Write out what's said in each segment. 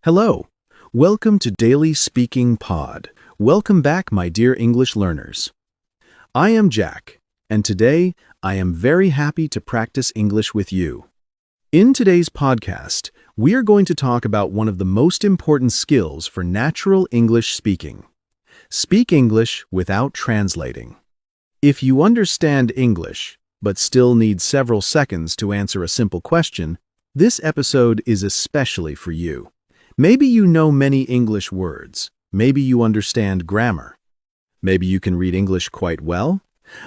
Hello. Welcome to Daily Speaking Pod. Welcome back, my dear English learners. I am Jack, and today I am very happy to practice English with you. In today's podcast, we are going to talk about one of the most important skills for natural English speaking. Speak English without translating. If you understand English, but still need several seconds to answer a simple question, this episode is especially for you. Maybe you know many English words. Maybe you understand grammar. Maybe you can read English quite well.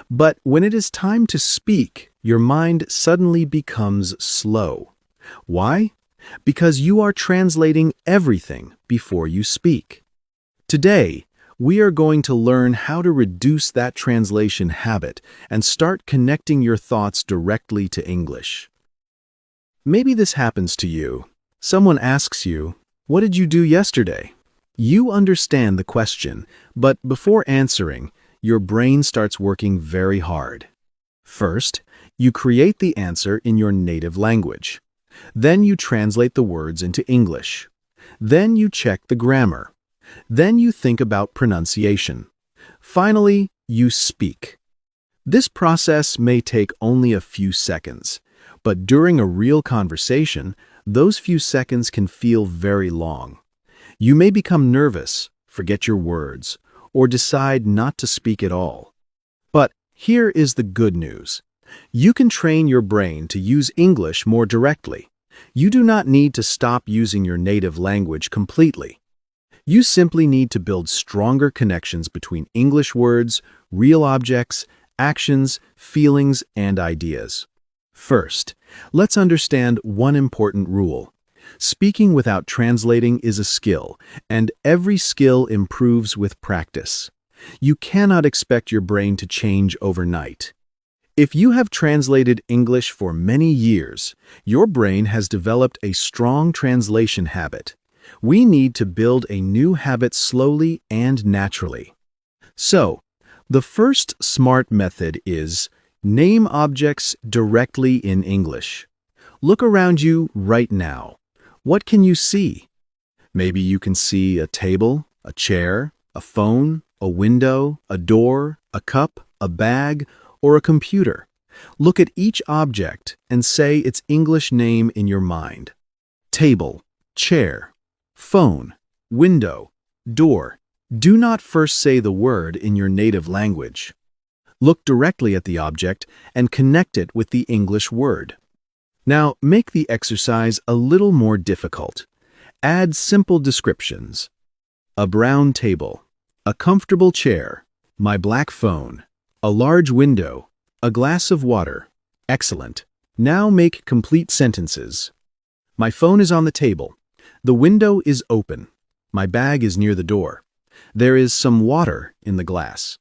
But when it is time to speak, your mind suddenly becomes slow. Why? Because you are translating everything before you speak. Today, we are going to learn how to reduce that translation habit and start connecting your thoughts directly to English. Maybe this happens to you. Someone asks you, "What did you do yesterday?" You understand the question, but before answering, your brain starts working very hard. First, you create the answer in your native language. Then you translate the words into English. Then you check the grammar. Then you think about pronunciation. Finally, you speak. This process may take only a few seconds, but during a real conversation, those few seconds can feel very long. You may become nervous, forget your words, or decide not to speak at all. But here is the good news. You can train your brain to use English more directly. You do not need to stop using your native language completely. You simply need to build stronger connections between English words, real objects, actions, feelings, and ideas. First, let's understand one important rule. Speaking without translating is a skill, and every skill improves with practice. You cannot expect your brain to change overnight. If you have translated English for many years, your brain has developed a strong translation habit. We need to build a new habit slowly and naturally. So, the first SMART method is name objects directly in English. Look around you right now. What can you see? Maybe you can see a table, a chair, a phone, a window, a door, a cup, a bag, or a computer. Look at each object and say its English name in your mind. Table, chair, phone, window, door. Do not first say the word in your native language. Look directly at the object and connect it with the English word. Now, make the exercise a little more difficult. Add simple descriptions. A brown table, a comfortable chair, my black phone, a large window, a glass of water. Excellent. Now make complete sentences. My phone is on the table. The window is open. My bag is near the door. There is some water in the glass.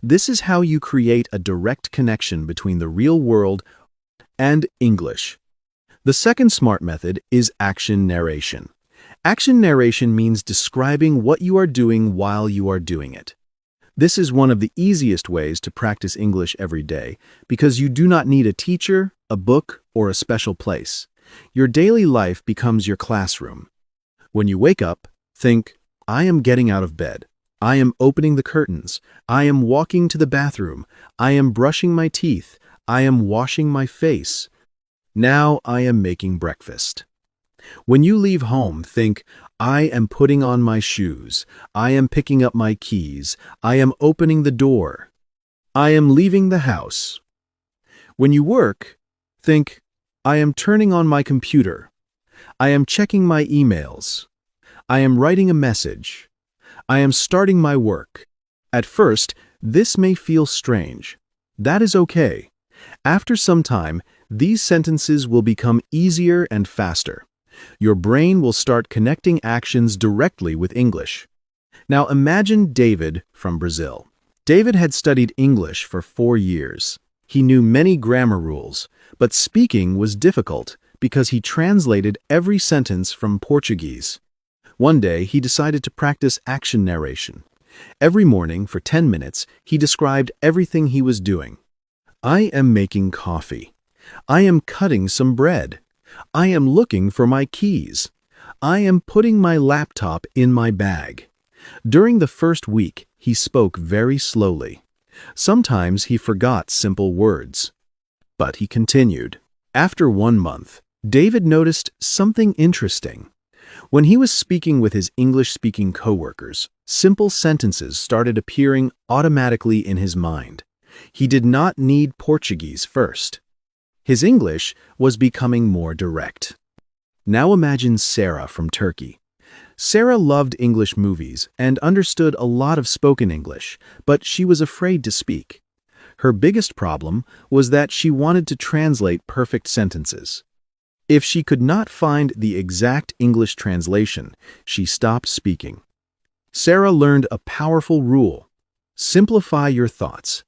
This is how you create a direct connection between the real world and English. The second SMART method is action narration. Action narration means describing what you are doing while you are doing it. This is one of the easiest ways to practice English every day because you do not need a teacher, a book, or a special place. Your daily life becomes your classroom. When you wake up, think, "I am getting out of bed. I am opening the curtains. I am walking to the bathroom. I am brushing my teeth. I am washing my face. Now I am making breakfast." When you leave home, think, "I am putting on my shoes. I am picking up my keys. I am opening the door. I am leaving the house." When you work, think, "I am turning on my computer. I am checking my emails. I am writing a message. I am starting my work." At first, this may feel strange. That is okay. After some time, these sentences will become easier and faster. Your brain will start connecting actions directly with English. Now imagine David from Brazil. David had studied English for 4 years. He knew many grammar rules, but speaking was difficult because he translated every sentence from Portuguese. One day, he decided to practice action narration. Every morning, for 10 minutes, he described everything he was doing. "I am making coffee. I am cutting some bread. I am looking for my keys. I am putting my laptop in my bag. During the first week, he spoke very slowly. Sometimes he forgot simple words. But he continued. After 1 month, David noticed something interesting. When he was speaking with his English-speaking coworkers, simple sentences started appearing automatically in his mind. He did not need Portuguese first. His English was becoming more direct. Now imagine Sarah from Turkey. Sarah loved English movies and understood a lot of spoken English, but she was afraid to speak. Her biggest problem was that she wanted to translate perfect sentences. If she could not find the exact English translation, she stopped speaking. Sarah learned a powerful rule: simplify your thoughts.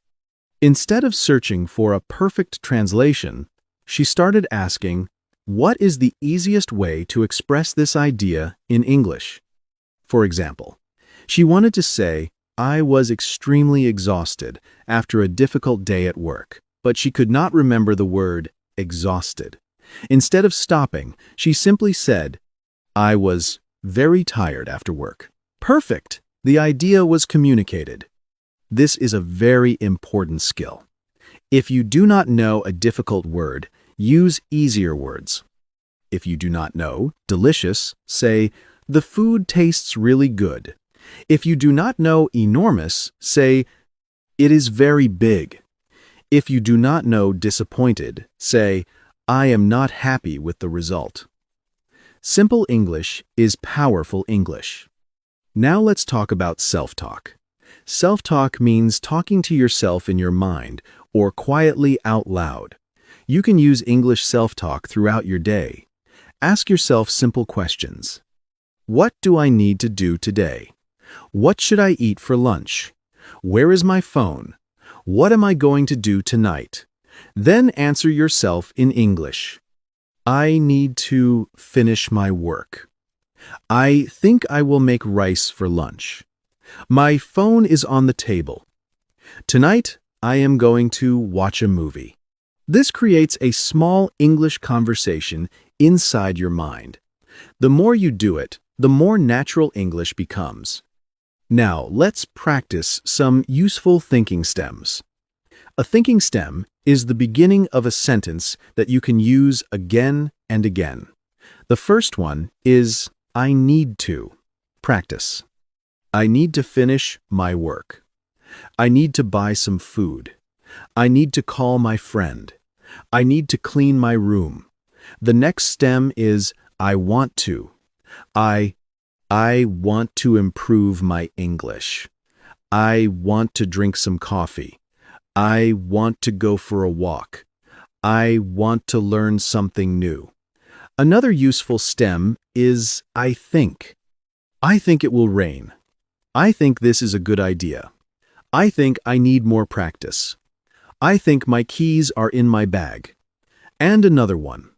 Instead of searching for a perfect translation, she started asking, what is the easiest way to express this idea in English? For example, she wanted to say, I was extremely exhausted after a difficult day at work, but she could not remember the word exhausted. Instead of stopping, she simply said, I was very tired after work. Perfect! The idea was communicated. This is a very important skill. If you do not know a difficult word, use easier words. If you do not know delicious, say, the food tastes really good. If you do not know enormous, say, it is very big. If you do not know disappointed, say, I am not happy with the result. Simple English is powerful English. Now let's talk about self-talk. Self-talk means talking to yourself in your mind or quietly out loud. You can use English self-talk throughout your day. Ask yourself simple questions. What do I need to do today? What should I eat for lunch? Where is my phone? What am I going to do tonight? Then answer yourself in English. I need to finish my work. I think I will make rice for lunch. My phone is on the table. Tonight, I am going to watch a movie. This creates a small English conversation inside your mind. The more you do it, the more natural English becomes. Now, let's practice some useful thinking stems. A thinking stem is the beginning of a sentence that you can use again and again. The first one is, I need to. Practice. I need to finish my work. I need to buy some food. I need to call my friend. I need to clean my room. The next stem is, I want to. I want to improve my English. I want to drink some coffee. I want to go for a walk. I want to learn something new. Another useful stem is I think. I think it will rain. I think this is a good idea. I think I need more practice. I think my keys are in my bag. And another one.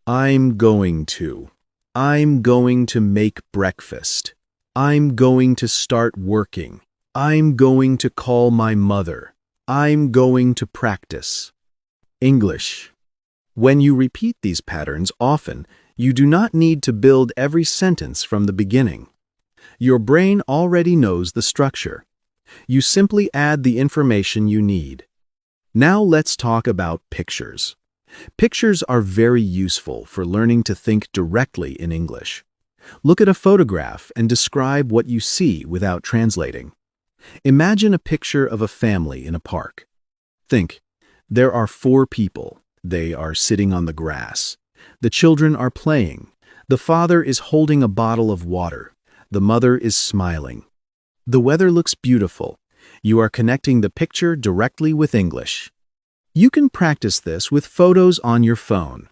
I'm going to. I'm going to make breakfast. I'm going to start working. I'm going to call my mother. I'm going to practice. English. When you repeat these patterns often, you do not need to build every sentence from the beginning. Your brain already knows the structure. You simply add the information you need. Now let's talk about pictures. Pictures are very useful for learning to think directly in English. Look at a photograph and describe what you see without translating. Imagine a picture of a family in a park. Think, there are 4 people. They are sitting on the grass. The children are playing. The father is holding a bottle of water. The mother is smiling. The weather looks beautiful. You are connecting the picture directly with English. You can practice this with photos on your phone.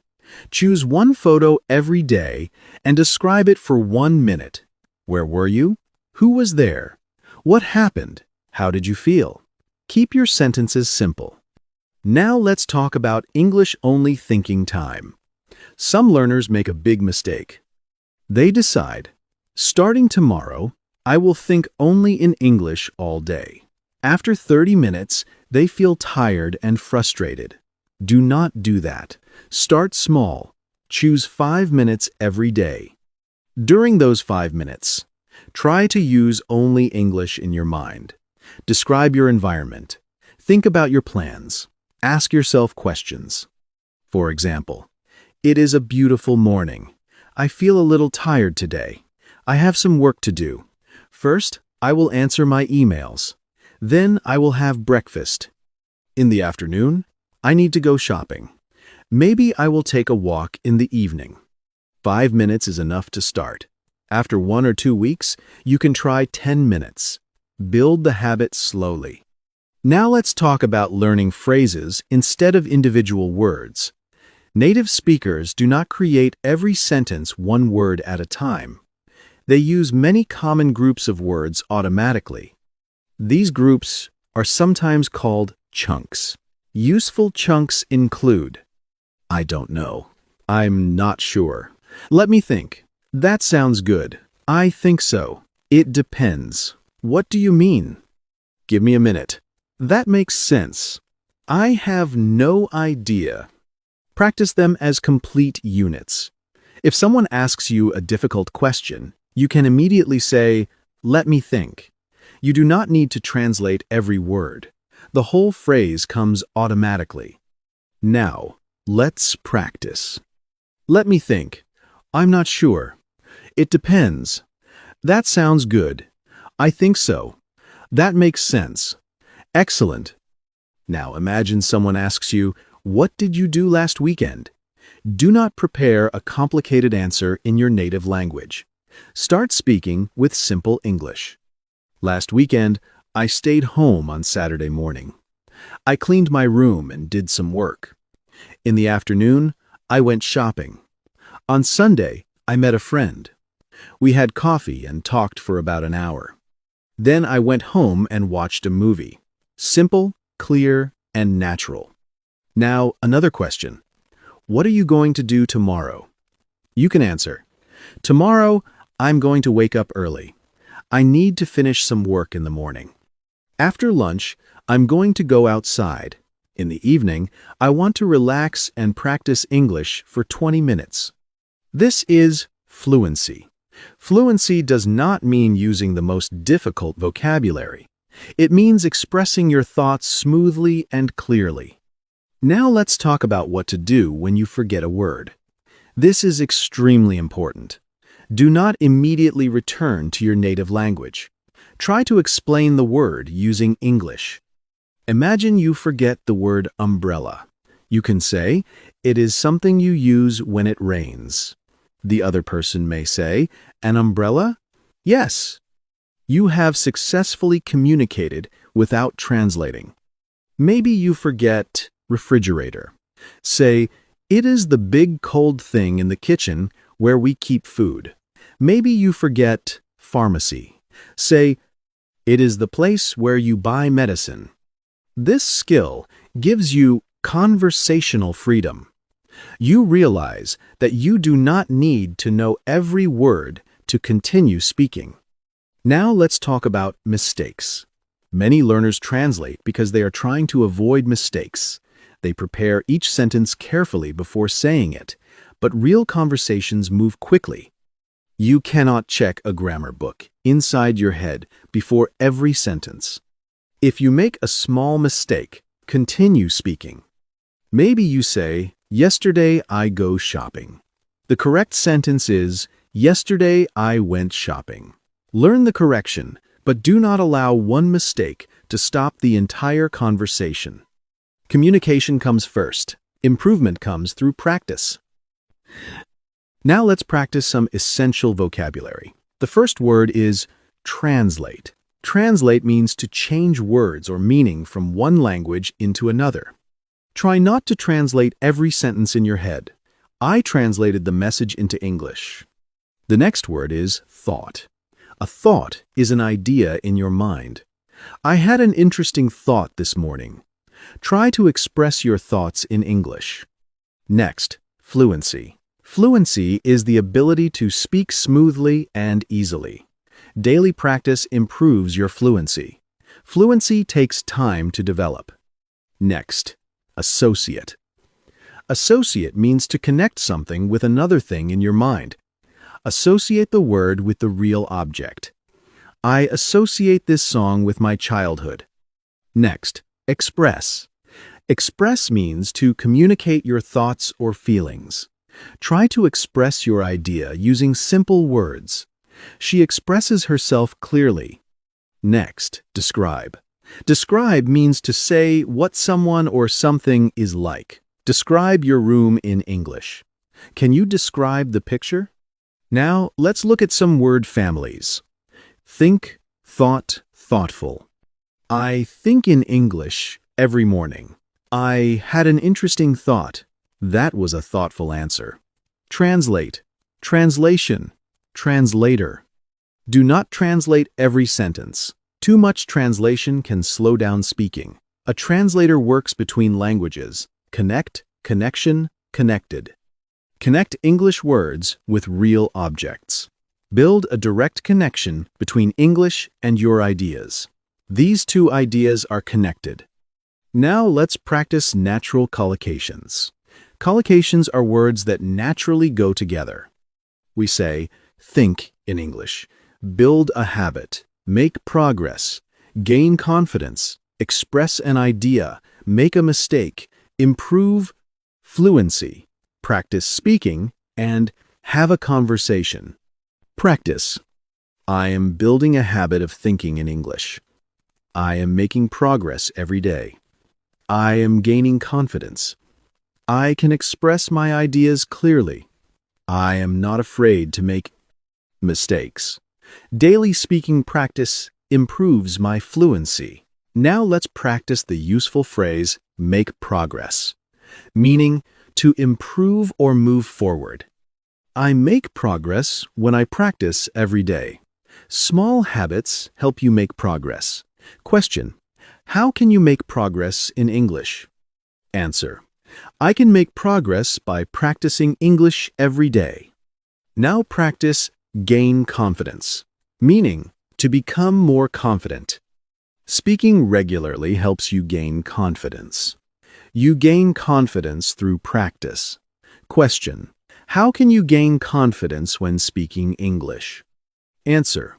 Choose one photo every day and describe it for 1 minute. Where were you? Who was there? What happened? How did you feel? Keep your sentences simple. Now let's talk about English-only thinking time. Some learners make a big mistake. They decide, starting tomorrow, I will think only in English all day. After 30 minutes, they feel tired and frustrated. Do not do that. Start small. Choose 5 minutes every day. During those 5 minutes, try to use only English in your mind. Describe your environment. Think about your plans. Ask yourself questions. For example, "It is a beautiful morning. I feel a little tired today. I have some work to do. First, I will answer my emails. Then I will have breakfast. In the afternoon, I need to go shopping. Maybe I will take a walk in the evening." 5 minutes is enough to start. After 1 or 2 weeks, you can try 10 minutes. Build the habit slowly. Now let's talk about learning phrases instead of individual words. Native speakers do not create every sentence one word at a time. They use many common groups of words automatically. These groups are sometimes called chunks. Useful chunks include: "I don't know. I'm not sure. Let me think. That sounds good. I think so. It depends. What do you mean? Give me a minute. That makes sense. I have no idea." Practice them as complete units. If someone asks you a difficult question, you can immediately say, "Let me think." You do not need to translate every word. The whole phrase comes automatically. Now, let's practice. "Let me think. I'm not sure. It depends. That sounds good. I think so. That makes sense. Excellent." Now imagine someone asks you, "What did you do last weekend?" Do not prepare a complicated answer in your native language. Start speaking with simple English. "Last weekend, I stayed home on Saturday morning. I cleaned my room and did some work. In the afternoon, I went shopping. On Sunday, I met a friend. We had coffee and talked for about an hour. Then I went home and watched a movie." Simple, clear, and natural. Now, another question. "What are you going to do tomorrow?" You can answer, "Tomorrow, I'm going to wake up early. I need to finish some work in the morning. After lunch, I'm going to go outside. In the evening, I want to relax and practice English for 20 minutes. This is fluency. Fluency does not mean using the most difficult vocabulary. It means expressing your thoughts smoothly and clearly. Now let's talk about what to do when you forget a word. This is extremely important. Do not immediately return to your native language. Try to explain the word using English. Imagine you forget the word umbrella. You can say, "It is something you use when it rains." The other person may say, "An umbrella?" Yes. You have successfully communicated without translating. Maybe you forget refrigerator. Say, "It is the big cold thing in the kitchen where we keep food." Maybe you forget pharmacy. Say, "It is the place where you buy medicine." This skill gives you conversational freedom. You realize that you do not need to know every word to continue speaking. Now let's talk about mistakes. Many learners translate because they are trying to avoid mistakes. They prepare each sentence carefully before saying it, but real conversations move quickly. You cannot check a grammar book inside your head before every sentence. If you make a small mistake, continue speaking. Maybe you say, "Yesterday I go shopping." The correct sentence is, "Yesterday I went shopping." Learn the correction, but do not allow one mistake to stop the entire conversation. Communication comes first. Improvement comes through practice. Now let's practice some essential vocabulary. The first word is translate. Translate means to change words or meaning from one language into another. Try not to translate every sentence in your head. I translated the message into English. The next word is thought. A thought is an idea in your mind. I had an interesting thought this morning. Try to express your thoughts in English. Next, fluency. Fluency is the ability to speak smoothly and easily. Daily practice improves your fluency. Fluency takes time to develop. Next, associate. Associate means to connect something with another thing in your mind. Associate the word with the real object. I associate this song with my childhood. Next, express. Express means to communicate your thoughts or feelings. Try to express your idea using simple words. She expresses herself clearly. Next, describe. Describe means to say what someone or something is like. Describe your room in English. Can you describe the picture? Now, let's look at some word families. Think, thought, thoughtful. I think in English every morning. I had an interesting thought. That was a thoughtful answer. Translate, translation, translator. Do not translate every sentence. Too much translation can slow down speaking. A translator works between languages. Connect, connection, connected. Connect English words with real objects. Build a direct connection between English and your ideas. These two ideas are connected. Now let's practice natural collocations. Collocations are words that naturally go together. We say, think in English, build a habit, make progress, gain confidence, express an idea, make a mistake, improve fluency, practice speaking, and have a conversation. Practice. I am building a habit of thinking in English. I am making progress every day. I am gaining confidence. I can express my ideas clearly. I am not afraid to make mistakes. Daily speaking practice improves my fluency. Now let's practice the useful phrase, make progress, meaning to improve or move forward. I make progress when I practice every day. Small habits help you make progress. Question: how can you make progress in English? Answer: I can make progress by practicing English every day. Now practice gain confidence, meaning to become more confident. Speaking regularly helps you gain confidence. You gain confidence through practice. Question: how can you gain confidence when speaking English? Answer: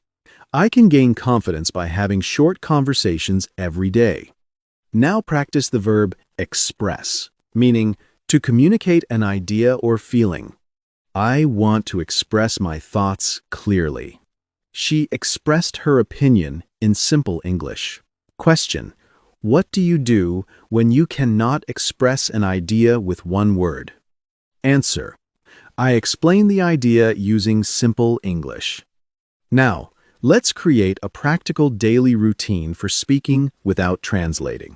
I can gain confidence by having short conversations every day. Now practice the verb express, meaning to communicate an idea or feeling. I want to express my thoughts clearly. She expressed her opinion in simple English. Question: what do you do when you cannot express an idea with one word? Answer: I explain the idea using simple English. Now, let's create a practical daily routine for speaking without translating.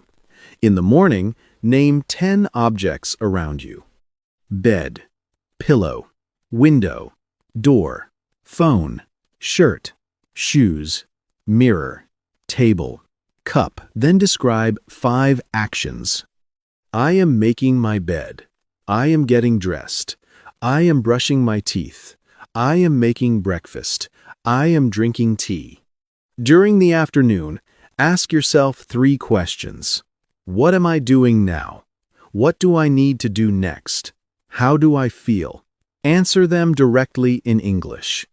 In the morning, name 10 objects around you. Bed, pillow, window, door, phone, shirt, shoes, mirror, table, cup. Then describe 5 actions. I am making my bed. I am getting dressed. I am brushing my teeth. I am making breakfast. I am drinking tea. During the afternoon, ask yourself 3 questions. What am I doing now? What do I need to do next? How do I feel? Answer them directly in English.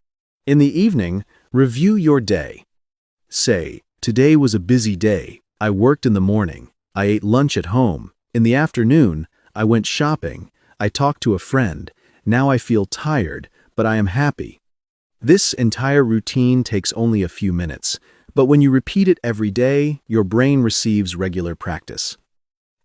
In the evening, review your day. Say, today was a busy day. I worked in the morning. I ate lunch at home. In the afternoon, I went shopping. I talked to a friend. Now I feel tired, but I am happy. This entire routine takes only a few minutes, but when you repeat it every day, your brain receives regular practice.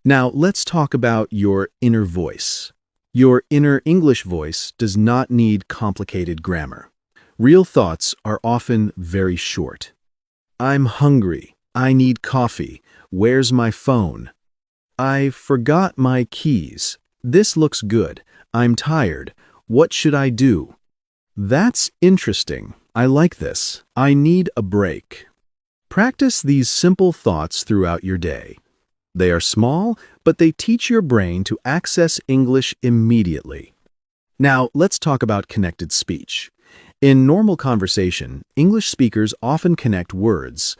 Now, let's talk about your inner voice. Your inner English voice does not need complicated grammar. Real thoughts are often very short. I'm hungry. I need coffee. Where's my phone? I forgot my keys. This looks good. I'm tired. What should I do? That's interesting. I like this. I need a break. Practice these simple thoughts throughout your day. They are small, but they teach your brain to access English immediately. Now, let's talk about connected speech. In normal conversation, English speakers often connect words.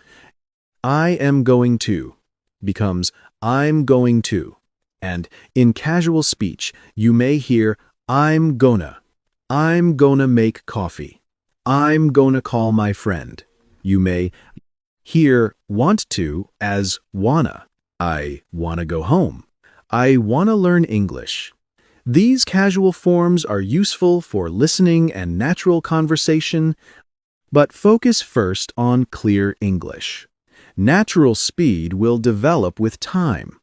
I am going to becomes I'm going to. And in casual speech, you may hear I'm gonna. I'm gonna make coffee. I'm gonna call my friend. You may hear want to as wanna. I wanna go home. I wanna learn English. These casual forms are useful for listening and natural conversation, but focus first on clear English. Natural speed will develop with time.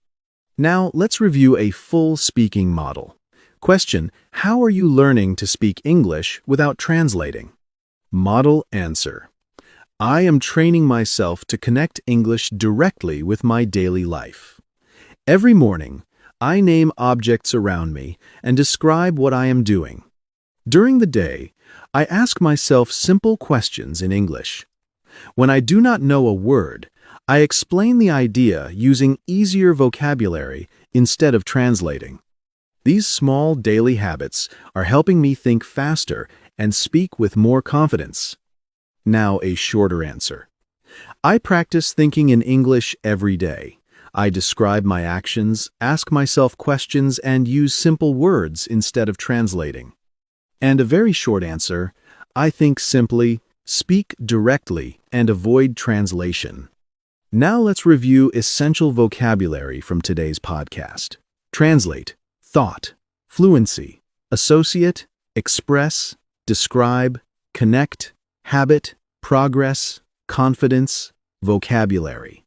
Now, let's review a full speaking model. Question: how are you learning to speak English without translating? Model answer: I am training myself to connect English directly with my daily life. Every morning, I name objects around me and describe what I am doing. During the day, I ask myself simple questions in English. When I do not know a word, I explain the idea using easier vocabulary instead of translating. These small daily habits are helping me think faster and speak with more confidence. Now a shorter answer. I practice thinking in English every day. I describe my actions, ask myself questions, and use simple words instead of translating. And a very short answer, I think simply, speak directly, and avoid translation. Now let's review essential vocabulary from today's podcast. Translate, thought, fluency, associate, express, describe, connect, habit, progress, confidence, vocabulary.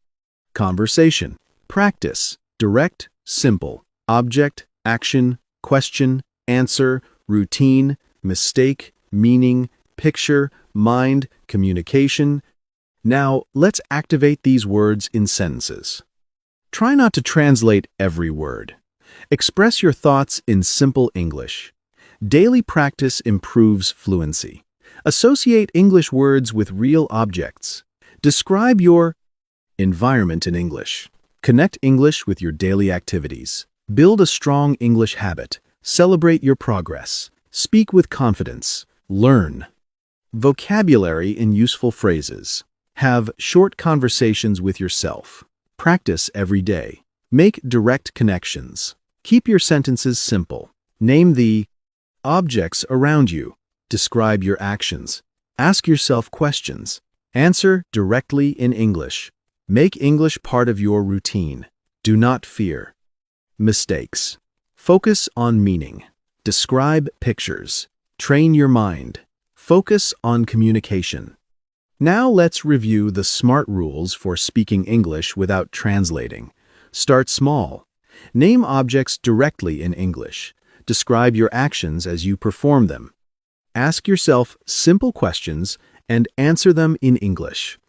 Conversation, practice, direct, simple, object, action, question, answer, routine, mistake, meaning, picture, mind, communication. Now, let's activate these words in sentences. Try not to translate every word. Express your thoughts in simple English. Daily practice improves fluency. Associate English words with real objects. Describe your environment in English. Connect English with your daily activities. Build a strong English habit. Celebrate your progress. Speak with confidence. Learn. Vocabulary in useful phrases. Have short conversations with yourself. Practice every day. Make direct connections. Keep your sentences simple. Name the objects around you. Describe your actions. Ask yourself questions. Answer directly in English. Make English part of your routine. Do not fear. Mistakes. Focus on meaning. Describe pictures. Train your mind. Focus on communication. Now let's review the SMART rules for speaking English without translating. Start small. Name objects directly in English. Describe your actions as you perform them. Ask yourself simple questions and answer them in English.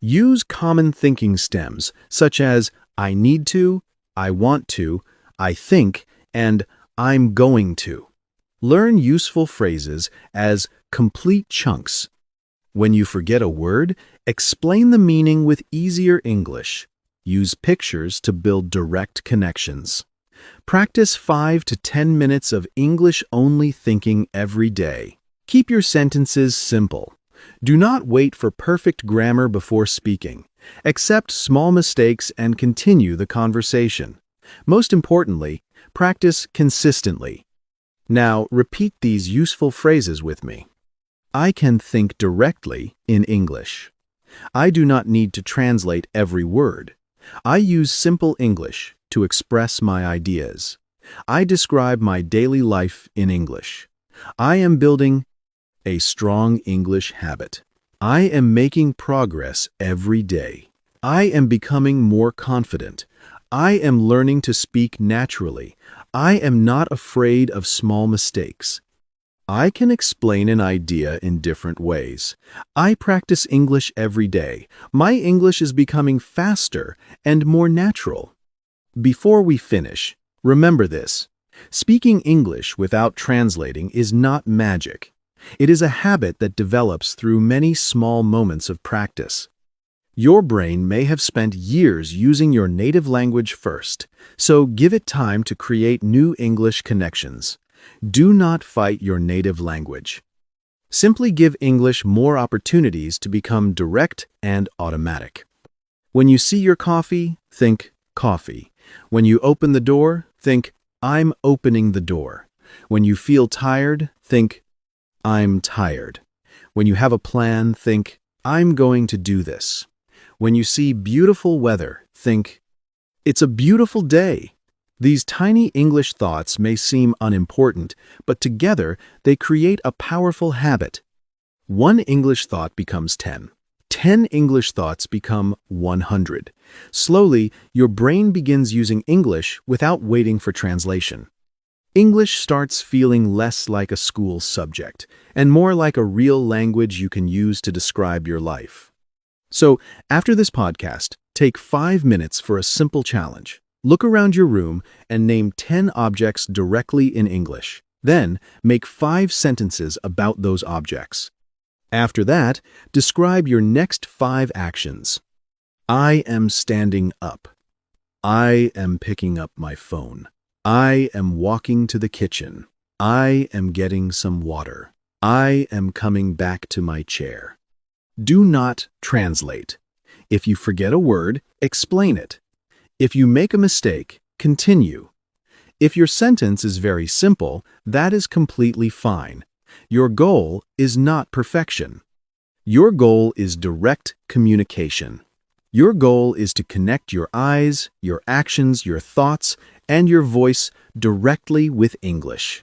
Use common thinking stems such as I need to, I want to, I think, and I'm going to. Learn useful phrases as complete chunks. When you forget a word, explain the meaning with easier English. Use pictures to build direct connections. Practice 5 to 10 minutes of English-only thinking every day. Keep your sentences simple. Do not wait for perfect grammar before speaking. Accept small mistakes and continue the conversation. Most importantly, practice consistently. Now, repeat these useful phrases with me. I can think directly in English. I do not need to translate every word. I use simple English to express my ideas. I describe my daily life in English. I am building a strong English habit. I am making progress every day. I am becoming more confident. I am learning to speak naturally. I am not afraid of small mistakes. I can explain an idea in different ways. I practice English every day. My English is becoming faster and more natural. Before we finish, remember this. Speaking English without translating is not magic. It is a habit that develops through many small moments of practice. Your brain may have spent years using your native language first, so give it time to create new English connections. Do not fight your native language. Simply give English more opportunities to become direct and automatic. When you see your coffee, think coffee. When you open the door, think I'm opening the door. When you feel tired, think I'm tired. When you have a plan, think, I'm going to do this. When you see beautiful weather, think, it's a beautiful day. These tiny English thoughts may seem unimportant, but together they create a powerful habit. One English thought becomes 10. 10 English thoughts become 100. Slowly, your brain begins using English without waiting for translation. English starts feeling less like a school subject and more like a real language you can use to describe your life. So, after this podcast, take 5 minutes for a simple challenge. Look around your room and name 10 objects directly in English. Then, make 5 sentences about those objects. After that, describe your next 5 actions. I am standing up. I am picking up my phone. I am walking to the kitchen. I am getting some water. I am coming back to my chair. Do not translate. If you forget a word, explain it. If you make a mistake, continue. If your sentence is very simple, that is completely fine. Your goal is not perfection. Your goal is direct communication. Your goal is to connect your eyes, your actions, your thoughts, and your voice directly with English.